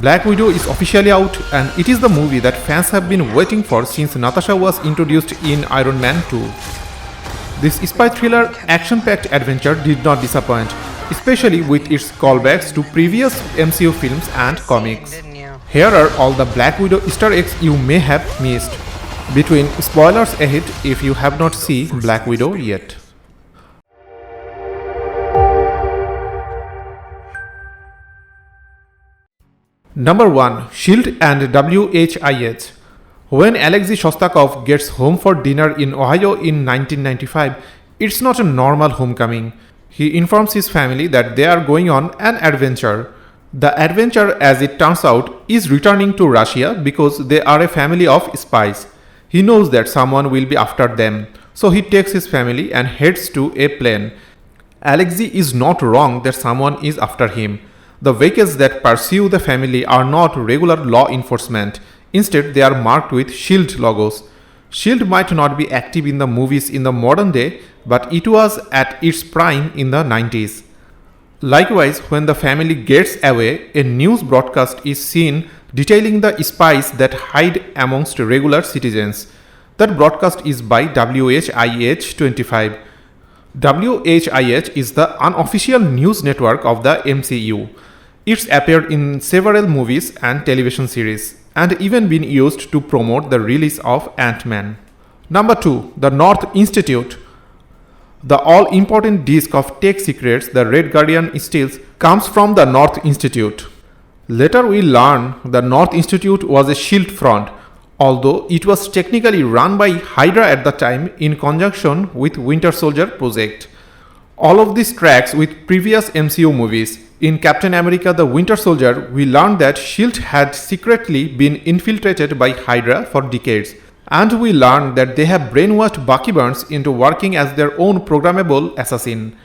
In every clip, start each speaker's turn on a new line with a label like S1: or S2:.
S1: Black Widow is officially out, and it is the movie that fans have been waiting for since Natasha was introduced in Iron Man 2. This spy thriller action-packed adventure did not disappoint, especially with its callbacks to previous MCU films and comics. Here are all the Black Widow Easter eggs you may have missed. Between spoilers ahead if you have not seen Black Widow yet. Number 1. SHIELD and WHIH. When Alexei Shostakov gets home for dinner in Ohio in 1995, it's not a normal homecoming. He informs his family that they are going on an adventure. The adventure, as it turns out, is returning to Russia because they are a family of spies. He knows that someone will be after them, so he takes his family and heads to a plane. Alexei is not wrong that someone is after him. The vehicles that pursue the family are not regular law enforcement. Instead, they are marked with SHIELD logos. SHIELD might not be active in the movies in the modern day, but it was at its prime in the 90s. Likewise, when the family gets away, a news broadcast is seen detailing the spies that hide amongst regular citizens. That broadcast is by WHIH 25. WHIH is the unofficial news network of the MCU. It's appeared in several movies and television series, and even been used to promote the release of Ant-Man. Number 2. The North Institute. The all-important disc of tech secrets the Red Guardian steals comes from the North Institute. Later we learn the North Institute was a SHIELD front, although it was technically run by Hydra at the time in conjunction with Winter Soldier project. All of this tracks with previous MCU movies. In Captain America the Winter Soldier, we learned that SHIELD had secretly been infiltrated by Hydra for decades, and we learned that they have brainwashed Bucky Barnes into working as their own programmable assassin.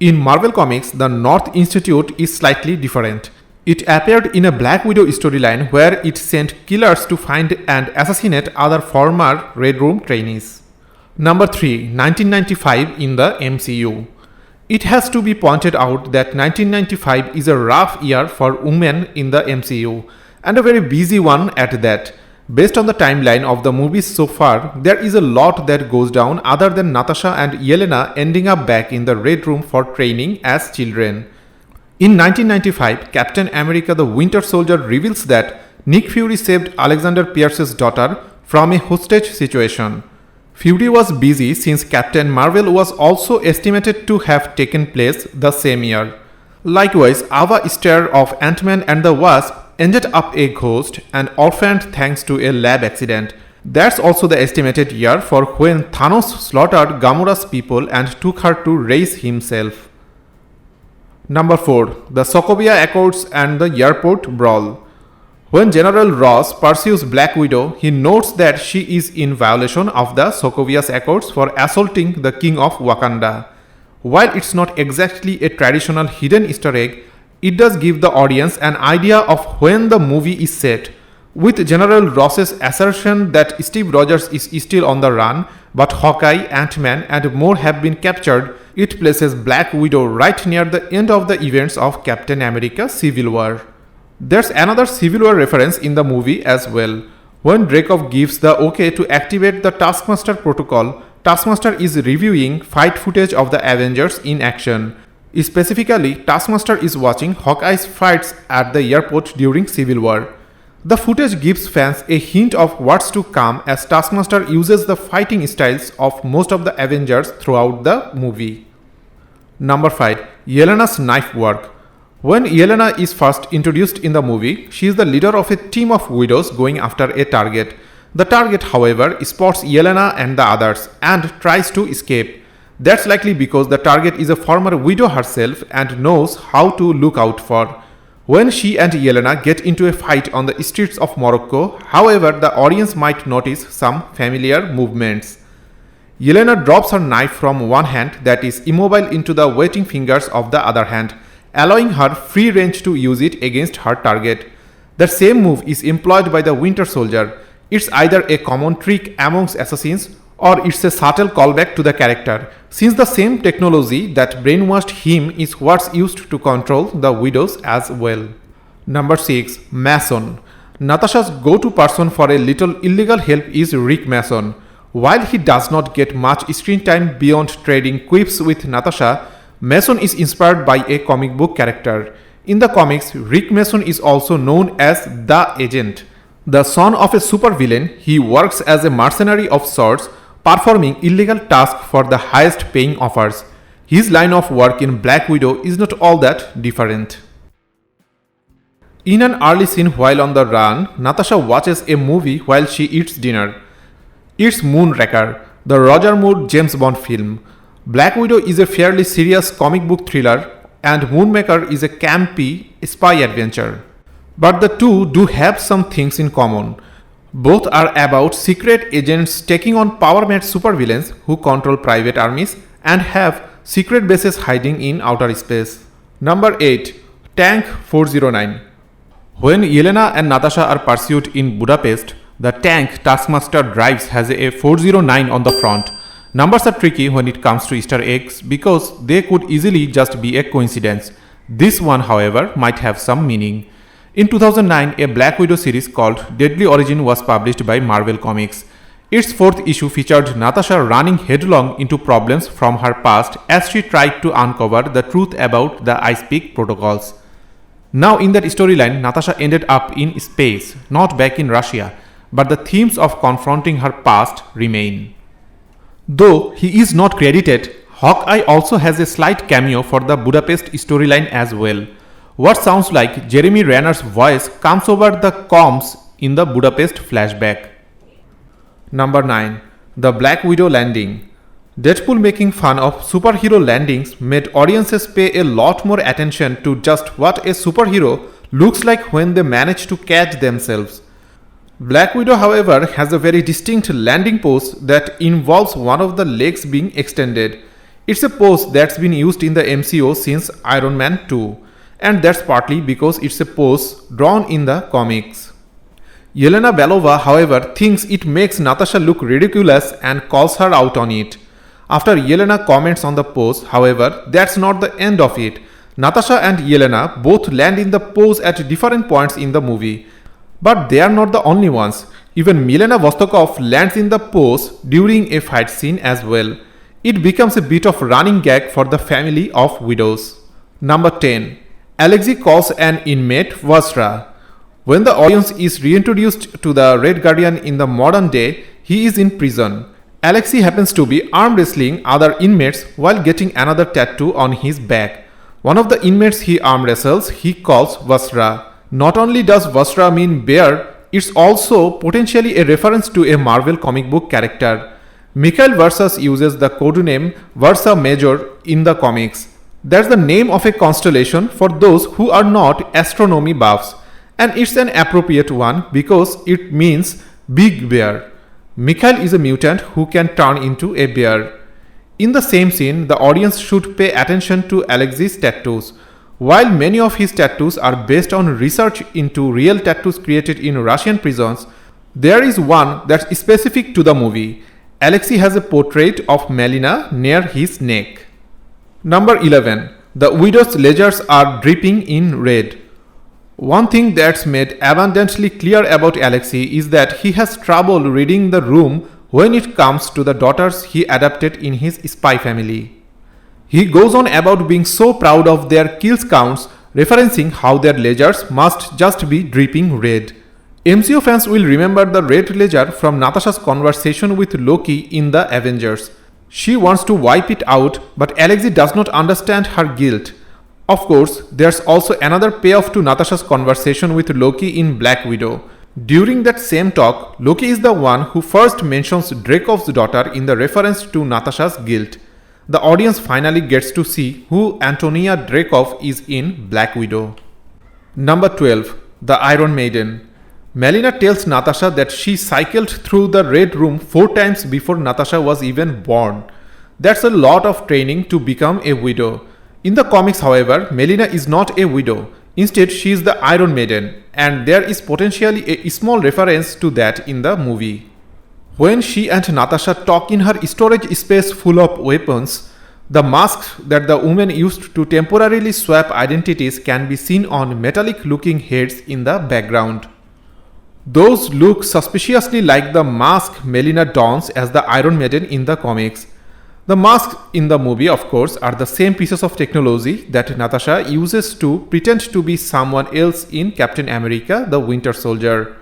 S1: In Marvel Comics, the North Institute is slightly different. It appeared in a Black Widow storyline where it sent killers to find and assassinate other former Red Room trainees. Number 3. 1995 in the MCU. It has to be pointed out that 1995 is a rough year for women in the MCU, and a very busy one at that. Based on the timeline of the movies so far, there is a lot that goes down other than Natasha and Yelena ending up back in the Red Room for training as children. In 1995, Captain America the Winter Soldier reveals that Nick Fury saved Alexander Pierce's daughter from a hostage situation. Fury was busy since Captain Marvel was also estimated to have taken place the same year. Likewise, Ava Starr of Ant-Man and the Wasp ended up a ghost and orphaned thanks to a lab accident. That's also the estimated year for when Thanos slaughtered Gamora's people and took her to raise himself. Number 4. The Sokovia Accords and the Airport Brawl. When General Ross pursues Black Widow, he notes that she is in violation of the Sokovia's Accords for assaulting the King of Wakanda. While it's not exactly a traditional hidden Easter egg, it does give the audience an idea of when the movie is set. With General Ross's assertion that Steve Rogers is still on the run, but Hawkeye, Ant-Man and more have been captured, it places Black Widow right near the end of the events of Captain America Civil War. There's another Civil War reference in the movie as well. When Dreykov gives the okay to activate the Taskmaster protocol, Taskmaster is reviewing fight footage of the Avengers in action. Specifically, Taskmaster is watching Hawkeye's fights at the airport during Civil War. The footage gives fans a hint of what's to come as Taskmaster uses the fighting styles of most of the Avengers throughout the movie. Number 5. Yelena's knife work. When Yelena is first introduced in the movie, she is the leader of a team of widows going after a target. The target, however, spots Yelena and the others and tries to escape. That's likely because the target is a former widow herself and knows how to look out for. When she and Yelena get into a fight on the streets of Morocco, however, the audience might notice some familiar movements. Yelena drops her knife from one hand that is immobile into the waiting fingers of the other hand, allowing her free range to use it against her target. The same move is employed by the Winter Soldier. It's either a common trick amongst assassins or it's a subtle callback to the character, since the same technology that brainwashed him is what's used to control the widows as well. Number 6. Mason. Natasha's go-to person for a little illegal help is Rick Mason. While he does not get much screen time beyond trading quips with Natasha, Mason is inspired by a comic book character. In the comics, Rick Mason is also known as the Agent. The son of a supervillain, he works as a mercenary of sorts, performing illegal tasks for the highest paying offers. His line of work in Black Widow is not all that different. In an early scene while on the run, Natasha watches a movie while she eats dinner. It's Moonraker, the Roger Moore James Bond film. Black Widow is a fairly serious comic book thriller, and Moonraker is a campy spy adventure. But the two do have some things in common. Both are about secret agents taking on power-mad supervillains who control private armies and have secret bases hiding in outer space. Number 8. Tank 409. When Yelena and Natasha are pursued in Budapest, the tank Taskmaster drives has a 409 on the front. Numbers are tricky when it comes to Easter eggs because they could easily just be a coincidence. This one, however, might have some meaning. In 2009, a Black Widow series called Deadly Origin was published by Marvel Comics. Its fourth issue featured Natasha running headlong into problems from her past as she tried to uncover the truth about the Ice Peak protocols. Now in that storyline, Natasha ended up in space, not back in Russia, but the themes of confronting her past remain. Though he is not credited, Hawkeye also has a slight cameo for the Budapest storyline as well. What sounds like Jeremy Renner's voice comes over the comms in the Budapest flashback. Number 9. The Black Widow Landing. Deadpool making fun of superhero landings made audiences pay a lot more attention to just what a superhero looks like when they manage to catch themselves. Black Widow, however, has a very distinct landing pose that involves one of the legs being extended. It's a pose that's been used in the MCU since Iron Man 2, and that's partly because it's a pose drawn in the comics. Yelena Belova, however, thinks it makes Natasha look ridiculous and calls her out on it. After Yelena comments on the pose, however, that's not the end of it. Natasha and Yelena both land in the pose at different points in the movie. But they are not the only ones. Even Milena Vostokov lands in the pose during a fight scene as well. It becomes a bit of running gag for the family of widows. Number 10. Alexei calls an inmate Vasra. When the audience is reintroduced to the Red Guardian in the modern day, he is in prison. Alexei happens to be arm wrestling other inmates while getting another tattoo on his back. One of the inmates he arm wrestles he calls Vasra. Not only does Vasra mean bear, it's also potentially a reference to a Marvel comic book character. Mikhail Versas uses the codename Versa Major in the comics. That's the name of a constellation for those who are not astronomy buffs, and it's an appropriate one because it means big bear. Mikhail is a mutant who can turn into a bear. In the same scene, the audience should pay attention to Alexei's tattoos. While many of his tattoos are based on research into real tattoos created in Russian prisons, there is one that's specific to the movie. Alexei has a portrait of Melina near his neck. Number 11. The widow's ledgers are dripping in red. One thing that's made abundantly clear about Alexei is that he has trouble reading the room when it comes to the daughters he adopted in his spy family. He goes on about being so proud of their kills counts, referencing how their ledgers must just be dripping red. MCU fans will remember the red ledger from Natasha's conversation with Loki in the Avengers. She wants to wipe it out, but Alexei does not understand her guilt. Of course, there's also another payoff to Natasha's conversation with Loki in Black Widow. During that same talk, Loki is the one who first mentions Dreykov's daughter in the reference to Natasha's guilt. The audience finally gets to see who Antonia Dreykov is in Black Widow. Number 12. The Iron Maiden. Melina tells Natasha that she cycled through the Red Room 4 times before Natasha was even born. That's a lot of training to become a widow. In the comics, however, Melina is not a widow. Instead, she is the Iron Maiden, and there is potentially a small reference to that in the movie. When she and Natasha talk in her storage space full of weapons, The masks that the women used to temporarily swap identities can be seen on metallic looking heads in the background. Those look suspiciously like the mask Melina dons as the Iron Maiden in the comics. The masks in the movie, of course, are the same pieces of technology that Natasha uses to pretend to be someone else in Captain America: The Winter Soldier.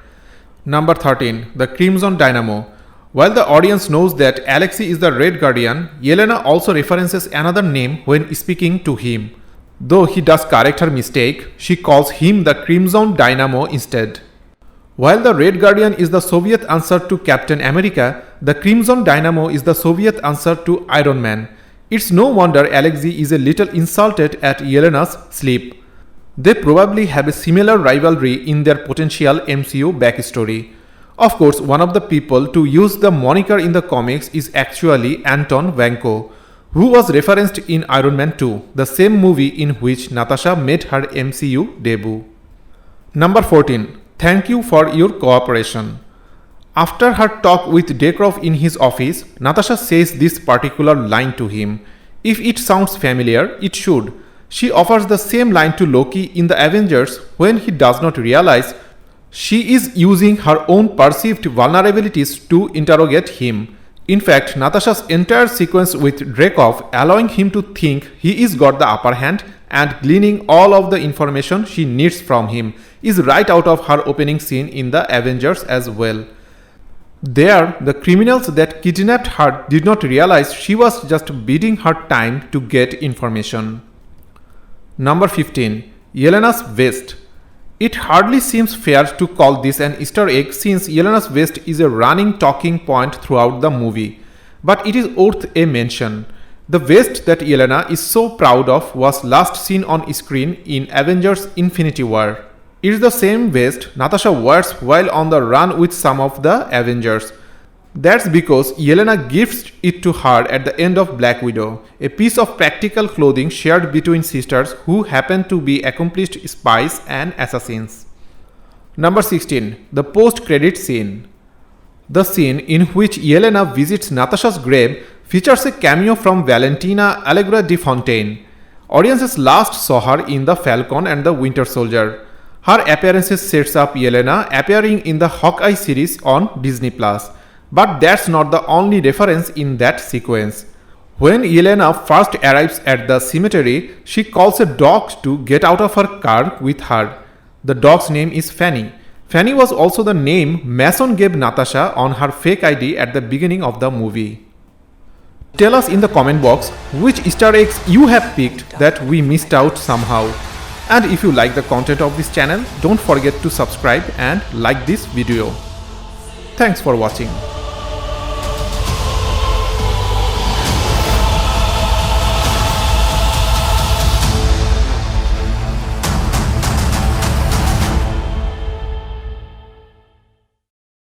S1: Number 13. The Crimson Dynamo. While the audience knows that Alexei is the Red Guardian, Yelena also references another name when speaking to him. Though he does correct her mistake, she calls him the Crimson Dynamo instead. While the Red Guardian is the Soviet answer to Captain America, the Crimson Dynamo is the Soviet answer to Iron Man. It's no wonder Alexei is a little insulted at Yelena's sleep. They probably have a similar rivalry in their potential MCU backstory. Of course, one of the people to use the moniker in the comics is actually Anton Vanko, who was referenced in Iron Man 2, the same movie in which Natasha made her MCU debut. Number 14. Thank you for your cooperation. After her talk with Dekrov in his office, Natasha says this particular line to him. If it sounds familiar, it should. She offers the same line to Loki in the Avengers when he does not realize she is using her own perceived vulnerabilities to interrogate him. In fact, Natasha's entire sequence with Dreykov, allowing him to think he is got the upper hand and gleaning all of the information she needs from him, is right out of her opening scene in the Avengers as well. There, the criminals that kidnapped her did not realize she was just biding her time to get information. Number 15. Yelena's vest. It hardly seems fair to call this an Easter egg since Yelena's vest is a running talking point throughout the movie, but it is worth a mention. The vest that Yelena is so proud of was last seen on screen in Avengers Infinity War. It is the same vest Natasha wears while on the run with some of the Avengers. That's because Yelena gifts it to her at the end of Black Widow, a piece of practical clothing shared between sisters who happen to be accomplished spies and assassins. Number 16. The post-credit scene. The scene in which Yelena visits Natasha's grave features a cameo from Valentina Allegra de Fontaine. Audiences last saw her in The Falcon and the Winter Soldier. Her appearances sets up Yelena appearing in the Hawkeye series on Disney+. But that's not the only reference in that sequence. When Yelena first arrives at the cemetery, she calls a dog to get out of her car with her. The dog's name is Fanny. Fanny was also the name Mason gave Natasha on her fake ID at the beginning of the movie. Tell us in the comment box which Easter eggs you have picked that we missed out somehow. And if you like the content of this channel, don't forget to subscribe and like this video. Thanks for watching.